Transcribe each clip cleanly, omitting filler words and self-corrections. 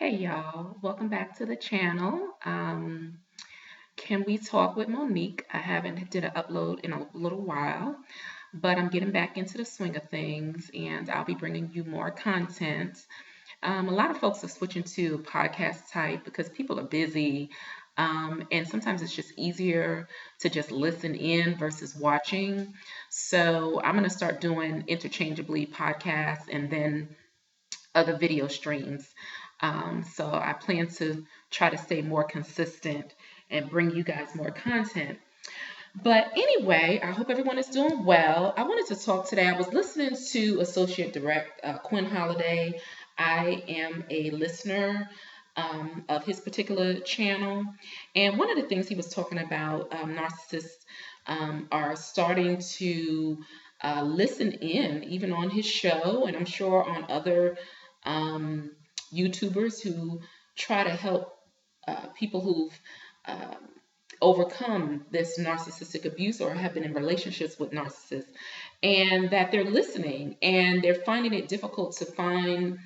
Hey y'all, welcome back to the channel. Can we talk with Monique? I haven't did an upload in a little while, but I'm getting back into the swing of things and I'll be bringing you more content. A lot of folks are switching to podcast type because people are busy, and sometimes it's just easier to just listen in versus watching. So I'm going to start doing interchangeably podcasts and then other video streams. So I plan to try to stay more consistent and bring you guys more content. But anyway, I hope everyone is doing well. I wanted to talk today. I was listening to Associate Direct Quinn Holiday. I am a listener of his particular channel. And one of the things he was talking about, narcissists are starting to listen in, even on his show, and I'm sure on other um, YouTubers who try to help people who've uh, overcome this narcissistic abuse or have been in relationships with narcissists, and that they're listening and they're finding it difficult to find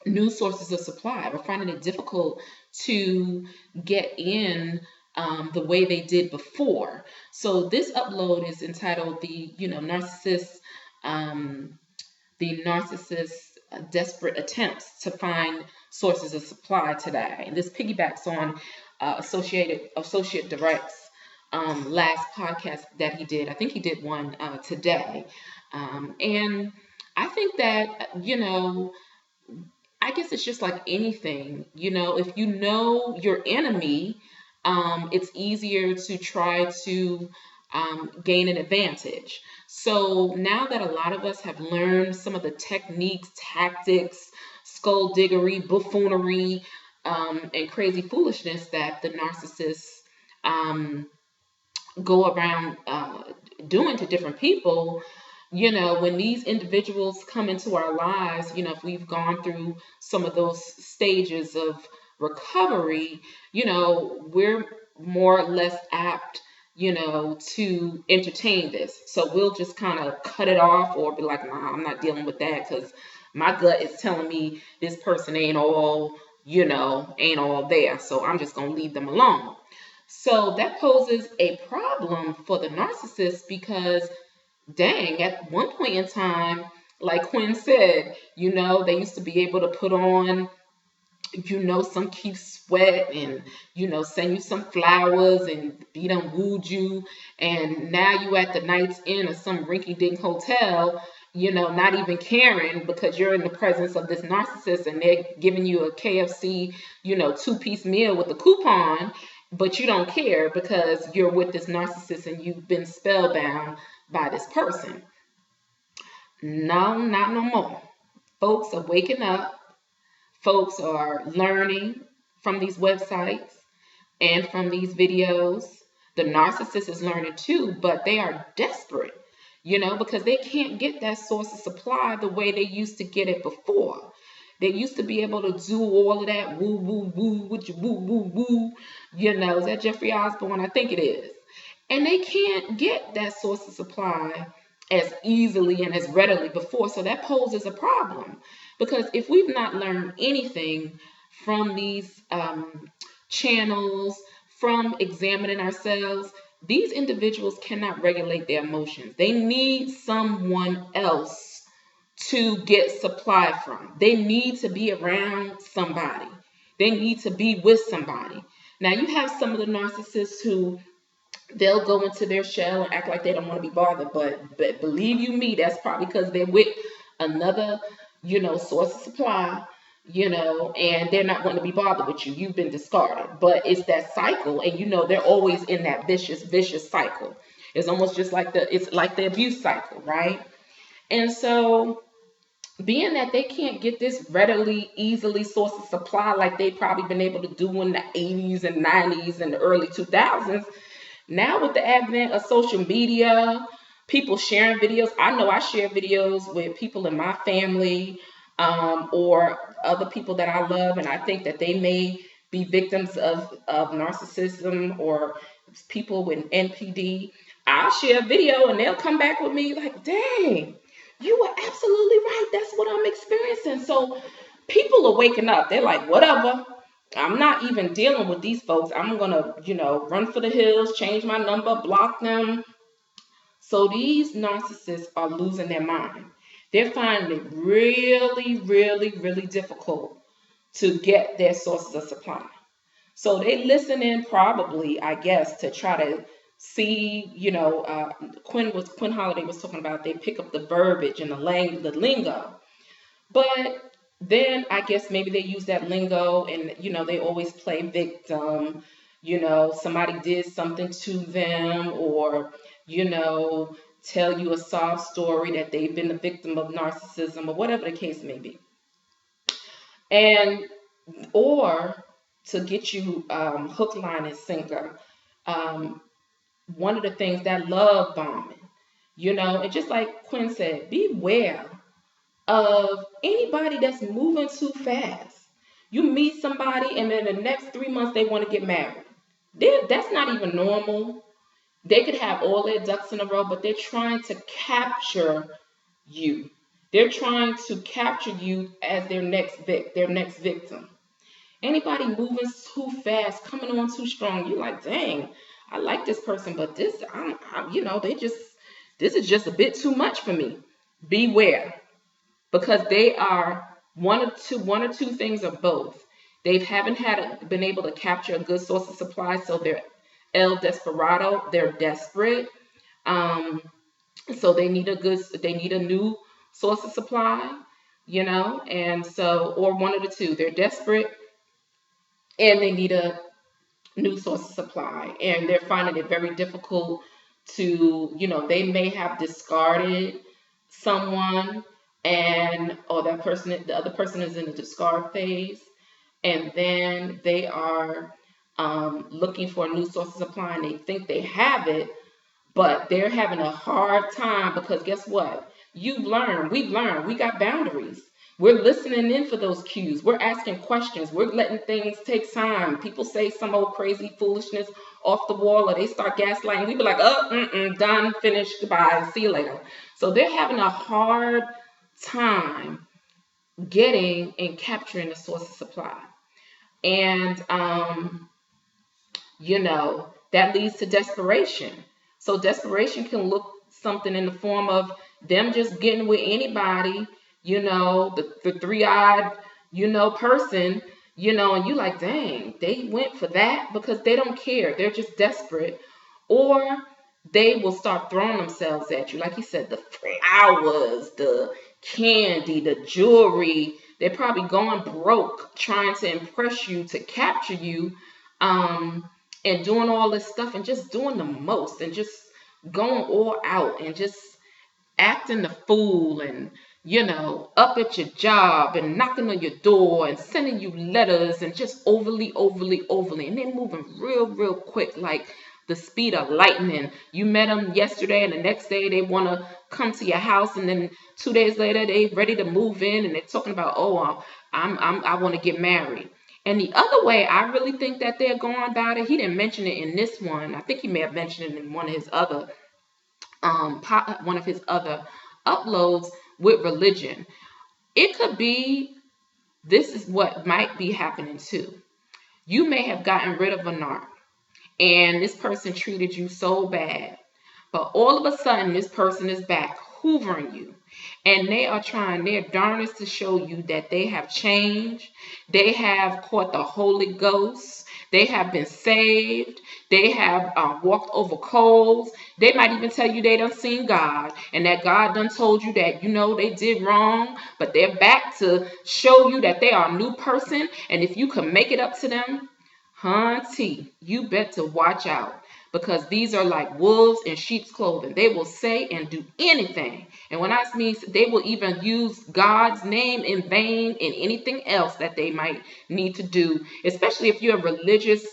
new sources of supply. We're finding it difficult to get in the way they did before. So this upload is entitled um, the narcissists desperate attempts to find sources of supply today. And this piggybacks on Associate Direct's last podcast that he did. I think he did one today. And I think that, I guess it's just like anything, if you know your enemy, it's easier to try to gain an advantage. So now that a lot of us have learned some of the techniques, tactics, skullduggery, buffoonery, and crazy foolishness that the narcissists um, go around doing to different people, when these individuals come into our lives, if we've gone through some of those stages of recovery, we're more or less apt, to entertain this. So we'll just kind of cut it off or be like, nah, I'm not dealing with that because my gut is telling me this person ain't all there. So I'm just going to leave them alone. So that poses a problem for the narcissist because, dang, at one point in time, like Quinn said, they used to be able to put on, some cute sweat and, send you some flowers and be done wooed you. And now you at the Night's Inn or some rinky-dink hotel, not even caring because you're in the presence of this narcissist and they're giving you a KFC, two-piece meal with a coupon, but you don't care because you're with this narcissist and you've been spellbound by this person. No, not no more. Folks are waking up. Folks are learning from these websites and from these videos. The narcissist is learning too, but they are desperate, because they can't get that source of supply the way they used to get it before. They used to be able to do all of that woo, woo, woo, with your woo, woo, woo. Is that Jeffrey Osborne? I think it is. And they can't get that source of supply as easily and as readily before. So that poses a problem. Because if we've not learned anything from these channels, from examining ourselves, these individuals cannot regulate their emotions. They need someone else to get supply from. They need to be around somebody. They need to be with somebody. Now, you have some of the narcissists who they'll go into their shell and act like they don't want to be bothered. But believe you me, that's probably because they're with another, source of supply, and they're not going to be bothered with you. You've been discarded. But it's that cycle, and they're always in that vicious cycle. It's almost just like the abuse cycle, right? And so being that they can't get this readily, easily source of supply like they've probably been able to do in the 80s and 90s and the early 2000s, now with the advent of social media, people sharing videos. I know I share videos with people in my family or other people that I love, and I think that they may be victims of narcissism or people with NPD. I'll share a video and they'll come back with me like, dang, you were absolutely right. That's what I'm experiencing. So people are waking up. They're like, whatever. I'm not even dealing with these folks. I'm going to, run for the hills, change my number, block them. So these narcissists are losing their mind. They're finding it really, really, really difficult to get their sources of supply. So they listen in probably, I guess, to try to see, Quinn Holiday was talking about they pick up the verbiage and the lingo. But then I guess maybe they use that lingo and, they always play victim. Somebody did something to them, or, tell you a sob story that they've been the victim of narcissism, or whatever the case may be. And, or to get you hook, line, and sinker. One of the things, that love bombing, and just like Quinn said, beware of anybody that's moving too fast. You meet somebody and then the next 3 months they want to get married. That's not even normal. They could have all their ducks in a row, but they're trying to capture you. They're trying to capture you as their next victim. Anybody moving too fast, coming on too strong, you're like, dang, I like this person, but this is just a bit too much for me. Beware. Because they are one or two things, or both. They haven't been able to capture a good source of supply, so they're El Desperado. They're desperate, so they need a new source of supply, and so, or one of the two. They're desperate, and they need a new source of supply, and they're finding it very difficult to, they may have discarded someone, or the other person is in the discard phase, and then they are looking for a new source of supply, and they think they have it, but they're having a hard time, because guess what? We've learned, we got boundaries. We're listening in for those cues. We're asking questions. We're letting things take time. People say some old crazy foolishness off the wall, or they start gaslighting. We be like, done, finished, goodbye, see you later. So they're having a hard time getting and capturing the source of supply. And, that leads to desperation. So desperation can look something in the form of them just getting with anybody, the three-eyed, person, and you like, dang, they went for that, because they don't care. They're just desperate. Or they will start throwing themselves at you. Like you said, the flowers, the candy, the jewelry. They're probably going broke trying to impress you, to capture you, and doing all this stuff, and just doing the most, and just going all out, and just acting the fool, and up at your job and knocking on your door and sending you letters, and just overly, and they're moving real quick, like the speed of lightning. You met them yesterday, and the next day they want to come to your house, and then 2 days later they ready to move in, and they're talking about, I want to get married. And the other way I really think that they're going about it, he didn't mention it in this one. I think he may have mentioned it in one of his other uploads, with religion. It could be, this is what might be happening too. You may have gotten rid of a narc, and this person treated you so bad, but all of a sudden this person is back hoovering you, and they are trying their darnest to show you that they have changed. They have caught the Holy Ghost. They have been saved. They have walked over coals. They might even tell you they done seen God, and that God done told you that, they did wrong, but they're back to show you that they are a new person. And if you can make it up to them, hunty, you better watch out, because these are like wolves in sheep's clothing. They will say and do anything. And when I mean, they will even use God's name in vain in anything else that they might need to do, especially if you're a religious,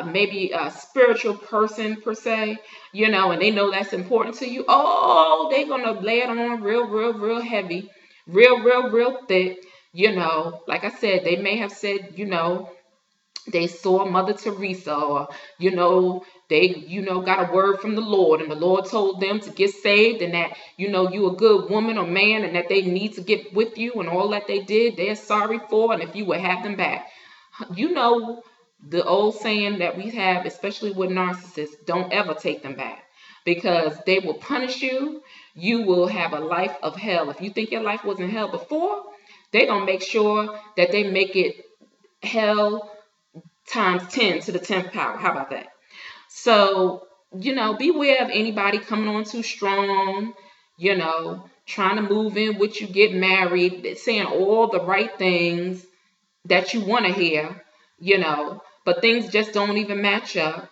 maybe a spiritual person per se, and they know that's important to you. Oh, they're going to lay it on real heavy, real thick. Like I said, they may have said, they saw Mother Teresa, or, they, got a word from the Lord, and the Lord told them to get saved, and that, you a good woman or man, and that they need to get with you, and all that they did, they're sorry for, and if you would have them back. The old saying that we have, especially with narcissists, don't ever take them back, because they will punish you. You will have a life of hell. If you think your life wasn't hell before, they're going to make sure that they make it hell times 10 to the 10th power. How about that? So, beware of anybody coming on too strong, trying to move in with you, get married, saying all the right things that you want to hear, but things just don't even match up,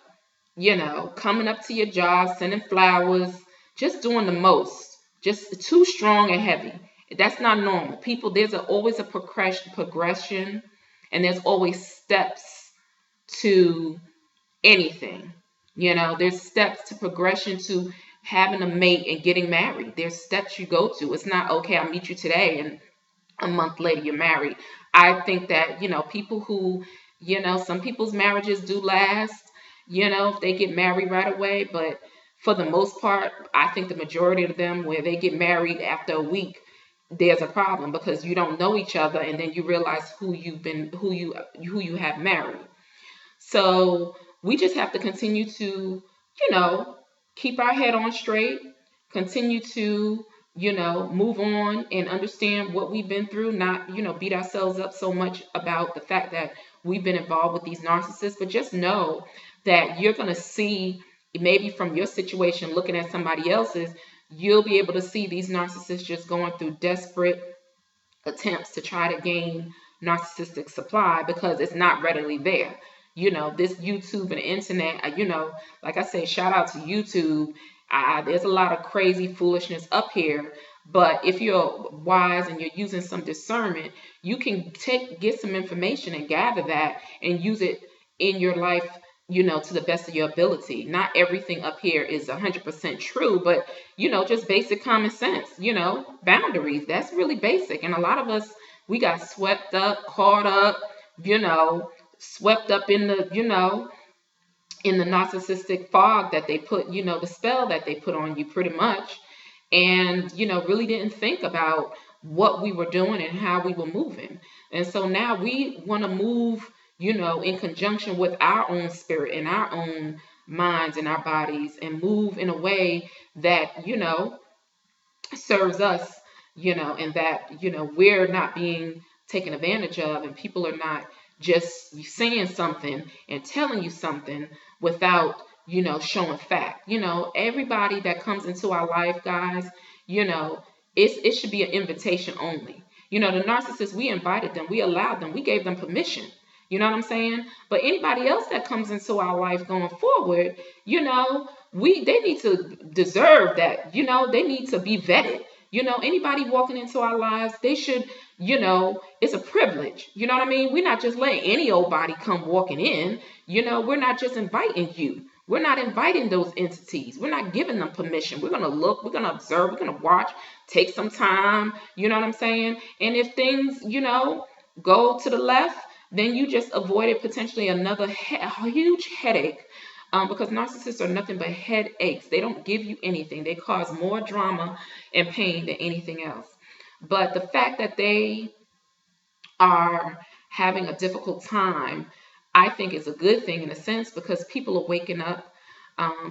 coming up to your job, sending flowers, just doing the most, just too strong and heavy. That's not normal. People, there's always a progression, and there's always steps to anything. There's steps to progression to having a mate and getting married. There's steps you go to. It's not, okay, I'll meet you today and a month later you're married. I think that, people who, some people's marriages do last, if they get married right away. But for the most part, I think the majority of them, where they get married after a week, there's a problem, because you don't know each other, and then you realize who you have married. So we just have to continue to, keep our head on straight, continue to, move on and understand what we've been through, not, beat ourselves up so much about the fact that we've been involved with these narcissists, but just know that you're going to see, maybe from your situation, looking at somebody else's, you'll be able to see these narcissists just going through desperate attempts to try to gain narcissistic supply, because it's not readily there. This YouTube and internet, like I say, shout out to YouTube. There's a lot of crazy foolishness up here, but if you're wise and you're using some discernment, you can get some information and gather that and use it in your life, to the best of your ability. Not everything up here is 100% true, but, just basic common sense, boundaries. That's really basic. And a lot of us, we got swept up, caught up, swept up in the, in the narcissistic fog that they put, the spell that they put on you, pretty much. And, really didn't think about what we were doing and how we were moving. And so now we want to move, in conjunction with our own spirit and our own minds and our bodies, and move in a way that, serves us, and that, we're not being taken advantage of, and people are not just saying something and telling you something without, showing fact. Everybody that comes into our life, guys, it should be an invitation only. The narcissists, we invited them, we allowed them, we gave them permission. You know what I'm saying? But anybody else that comes into our life going forward, they need to deserve that. They need to be vetted. Anybody walking into our lives, they should, it's a privilege. You know what I mean? We're not just letting any old body come walking in. We're not just inviting you. We're not inviting those entities. We're not giving them permission. We're going to look, we're going to observe, we're going to watch, take some time. You know what I'm saying? And if things, go to the left, then you just avoided potentially another huge headache. Because narcissists are nothing but headaches. They don't give you anything. They cause more drama and pain than anything else. But the fact that they are having a difficult time, I think is a good thing in a sense, because people are waking up.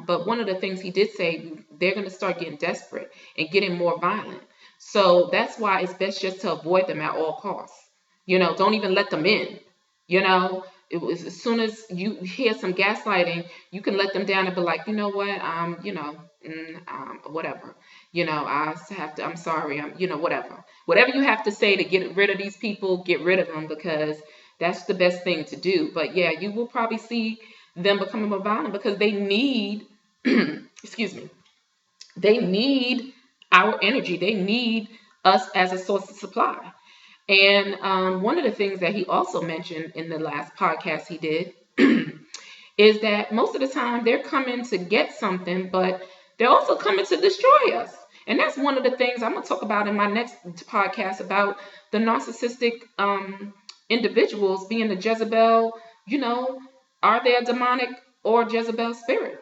But one of the things he did say, they're going to start getting desperate and getting more violent. So that's why it's best just to avoid them at all costs. Don't even let them in. It was, as soon as you hear some gaslighting, you can let them down and be like, you know what, whatever, I'm sorry, whatever you have to say to get rid of these people, get rid of them, because that's the best thing to do. But yeah, you will probably see them becoming more violent, because they need, excuse me, they need our energy. They need us as a source of supply. And one of the things that he also mentioned in the last podcast he did is that most of the time they're coming to get something, but they're also coming to destroy us. And that's one of the things I'm going to talk about in my next podcast, about the narcissistic individuals being the Jezebel. Are they a demonic or Jezebel Spirit,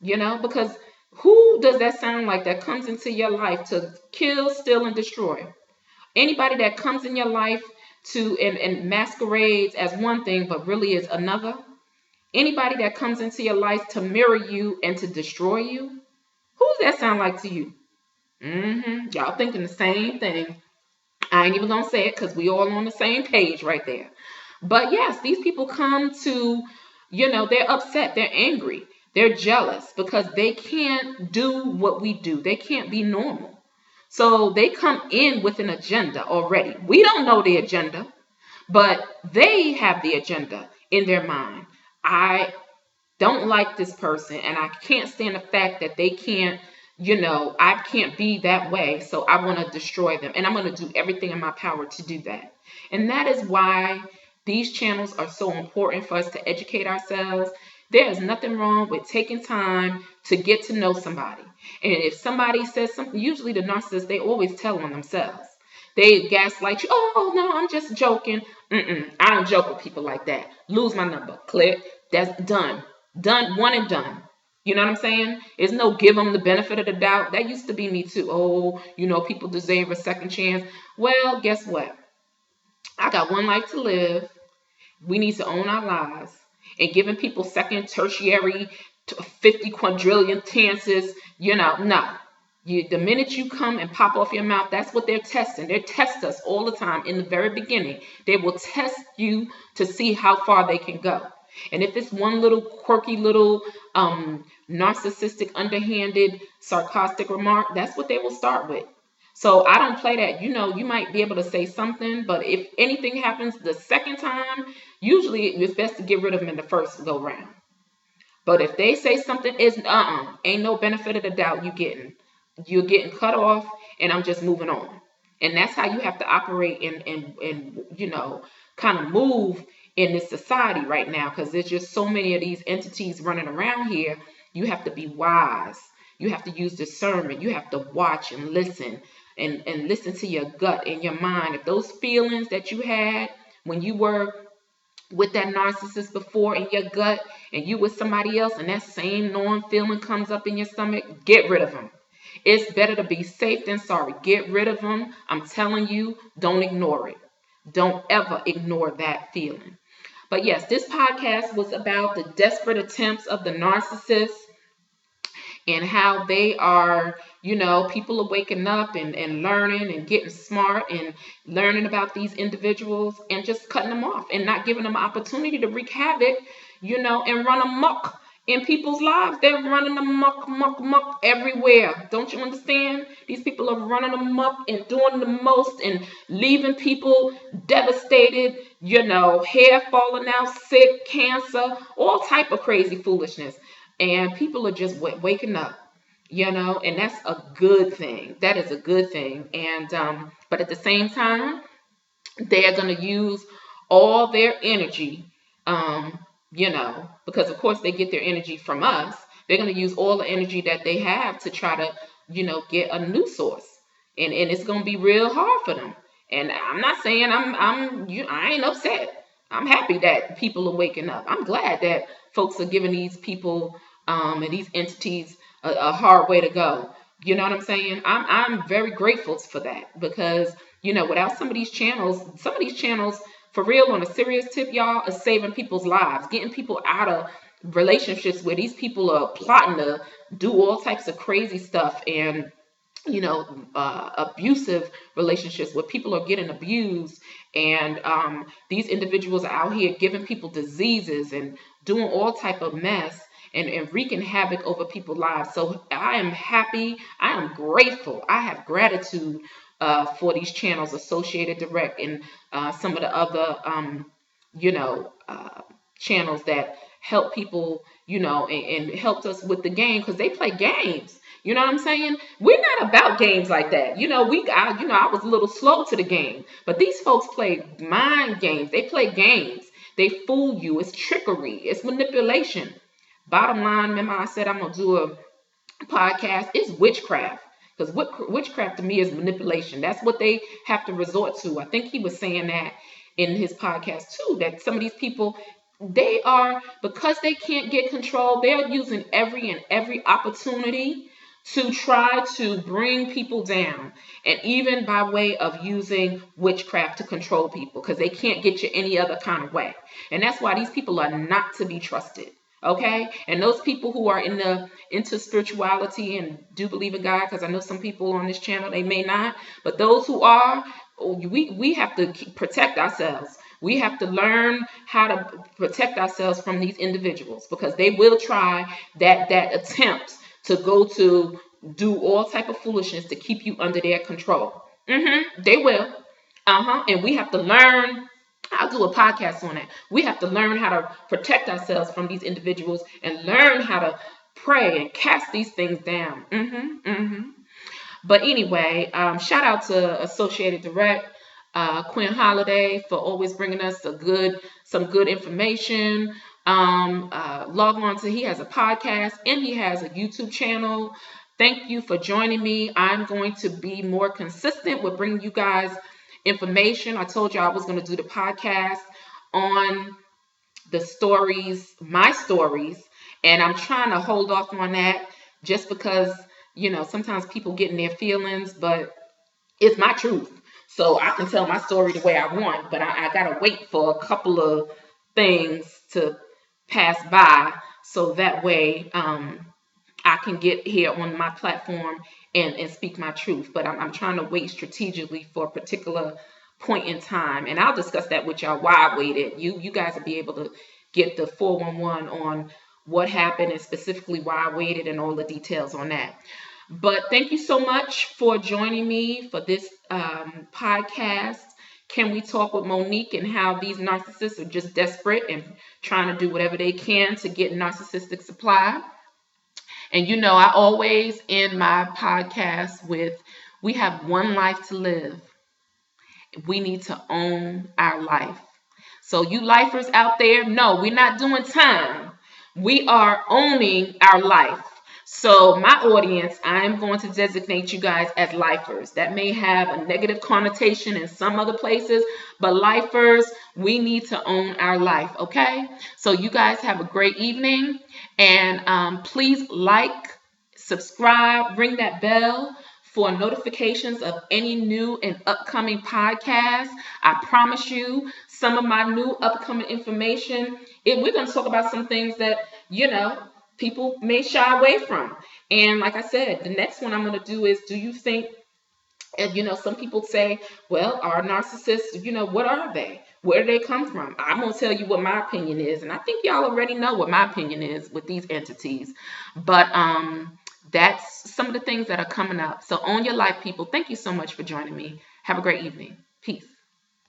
because who does that sound like that comes into your life to kill, steal, and destroy? Anybody that comes in your life to and masquerades as one thing but really is another? Anybody that comes into your life to mirror you and to destroy you? Who's that sound like to you? Y'all thinking the same thing. I ain't even gonna say it because we all on the same page right there. But yes, these people come to, they're upset, they're angry, they're jealous because they can't do what we do. They can't be normal. So they come in with an agenda already. We don't know the agenda, but they have the agenda in their mind. I don't like this person and I can't stand the fact that they can't, I can't be that way. So I want to destroy them and I'm going to do everything in my power to do that. And that is why these channels are so important for us to educate ourselves. There is nothing wrong with taking time to get to know somebody. And if somebody says something, usually the narcissists, they always tell on themselves. They gaslight you. Oh, no, I'm just joking. I don't joke with people like that. Lose my number. Click. That's done. Done, one and done. You know what I'm saying? It's no give them the benefit of the doubt. That used to be me too. Oh, people deserve a second chance. Well, guess what? I got one life to live. We need to own our lives. And giving people second, tertiary, 50 quadrillion chances, no. The minute you come and pop off your mouth, that's what they're testing. They test us all the time in the very beginning. They will test you to see how far they can go. And if it's one little quirky little narcissistic, underhanded, sarcastic remark, that's what they will start with. So I don't play that. You might be able to say something, but if anything happens the second time, usually it's best to get rid of them in the first go round. But if they say something is ain't no benefit of the doubt you're getting cut off, and I'm just moving on. And that's how you have to operate and kind of move in this society right now, because there's just so many of these entities running around here. You have to be wise. You have to use discernment. You have to watch and listen and listen to your gut and your mind. If those feelings that you had when you were with that narcissist before in your gut and you with somebody else and that same knowing feeling comes up in your stomach, get rid of them. It's better to be safe than sorry. Get rid of them. I'm telling you, don't ignore it. Don't ever ignore that feeling. But yes, this podcast was about the desperate attempts of the narcissists and how they are, people are waking up and learning and getting smart and learning about these individuals and just cutting them off and not giving them an opportunity to wreak havoc, and run amok in people's lives. They're running amok everywhere. Don't you understand? These people are running amok and doing the most and leaving people devastated, hair falling out, sick, cancer, all type of crazy foolishness. And people are just waking up, and that's a good thing. That is a good thing. And but at the same time, they're going to use all their energy, because of course they get their energy from us. They're going to use all the energy that they have to try to, get a new source. And it's going to be real hard for them. And I'm not saying I ain't upset. I'm happy that people are waking up. I'm glad that folks are giving these people and these entities a hard way to go. You know what I'm saying? I'm very grateful for that because, without some of these channels for real, on a serious tip, y'all, are saving people's lives, getting people out of relationships where these people are plotting to do all types of crazy stuff and abusive relationships where people are getting abused, and these individuals are out here giving people diseases and doing all type of mess and wreaking havoc over people's lives. So I am happy. I am grateful. I have gratitude for these channels, Associated Direct and some of the other, channels that help people, and helped us with the game, because they play games. You know what I'm saying? We're not about games like that. I was a little slow to the game, but these folks play mind games. They play games. They fool you. It's trickery. It's manipulation. Bottom line, remember I said I'm going to do a podcast. It's witchcraft. Because witchcraft to me is manipulation. That's what they have to resort to. I think he was saying that in his podcast too, that some of these people they are, because they can't get control, they're using every opportunity to try to bring people down, and even by way of using witchcraft to control people, because they can't get you any other kind of way. And that's why these people are not to be trusted. Okay, and those people who are into spirituality and do believe in God, because I know some people on this channel, they may not, but those who are, we have to protect ourselves. We have to learn how to protect ourselves from these individuals, because they will try that attempt to go to do all type of foolishness to keep you under their control. They will. And we have to learn. I'll do a podcast on it. We have to learn how to protect ourselves from these individuals and learn how to pray and cast these things down. But anyway, shout out to Associated Direct, Quinn Holiday, for always bringing us some good information. Log on to, he has a podcast and he has a YouTube channel. Thank you for joining me. I'm going to be more consistent with bringing you guys information. I told you I was going to do the podcast on the stories, my stories, and I'm trying to hold off on that just because, sometimes people get in their feelings, but it's my truth. So I can tell my story the way I want, but I got to wait for a couple of things to pass by, so that way I can get here on my platform and speak my truth. But I'm trying to wait strategically for a particular point in time. And I'll discuss that with y'all, why I waited. You guys will be able to get the 411 on what happened and specifically why I waited and all the details on that. But thank you so much for joining me for this podcast. Can we talk with Monique, and how these narcissists are just desperate and trying to do whatever they can to get narcissistic supply. And I always end my podcast with, we have one life to live. We need to own our life. So you lifers out there, no, we're not doing time. We are owning our life. So my audience, I'm going to designate you guys as lifers. That may have a negative connotation in some other places, but lifers, we need to own our life, okay? So you guys have a great evening, and please like, subscribe, ring that bell for notifications of any new and upcoming podcasts. I promise you, some of my new upcoming information, we're going to talk about some things that, people may shy away from. And like I said, the next one I'm going to do is, do you think, and some people say, well, are narcissists, what are they? Where do they come from? I'm going to tell you what my opinion is. And I think y'all already know what my opinion is with these entities. But that's some of the things that are coming up. So own your life, people. Thank you so much for joining me. Have a great evening. Peace.